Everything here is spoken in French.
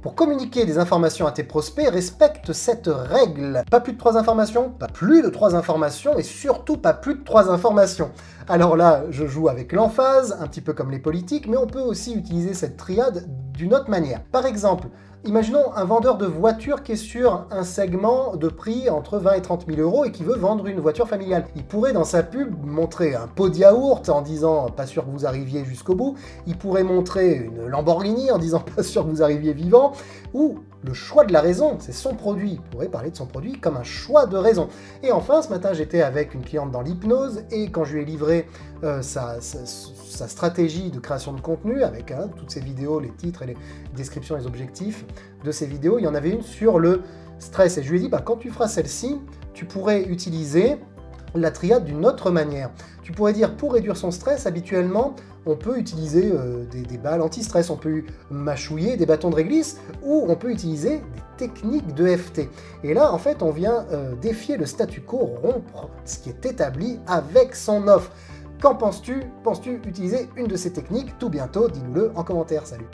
Pour communiquer des informations à tes prospects, respecte cette règle. Pas plus de 3 informations, pas plus de 3 informations et surtout pas plus de 3 informations. Alors là, je joue avec l'emphase, un petit peu comme les politiques, mais on peut aussi utiliser cette triade d'une autre manière. Par exemple, imaginons un vendeur de voitures qui est sur un segment de prix entre 20 et 30 000 euros et qui veut vendre une voiture familiale. Il pourrait dans sa pub montrer un pot de yaourt en disant « pas sûr que vous arriviez jusqu'au bout », il pourrait montrer une Lamborghini en disant « pas sûr que vous arriviez vivant », ou le choix de la raison, c'est son produit. Il pourrait parler de son produit comme un choix de raison. Et enfin, ce matin, j'étais avec une cliente dans l'hypnose et quand je lui ai livré sa stratégie de création de contenu avec toutes ces vidéos, les titres et les descriptions, les objectifs de ces vidéos, il y en avait une sur le stress. Et je lui ai dit, quand tu feras celle-ci, tu pourrais utiliser la triade d'une autre manière. Tu pourrais dire, pour réduire son stress, habituellement, on peut utiliser des balles anti-stress, on peut mâchouiller des bâtons de réglisse, ou on peut utiliser des techniques d'EFT. Et là, en fait, on vient défier le statu quo, rompre ce qui est établi avec son offre. Qu'en penses-tu? Penses-tu utiliser une de ces techniques? Tout bientôt, dis-nous-le en commentaire. Salut!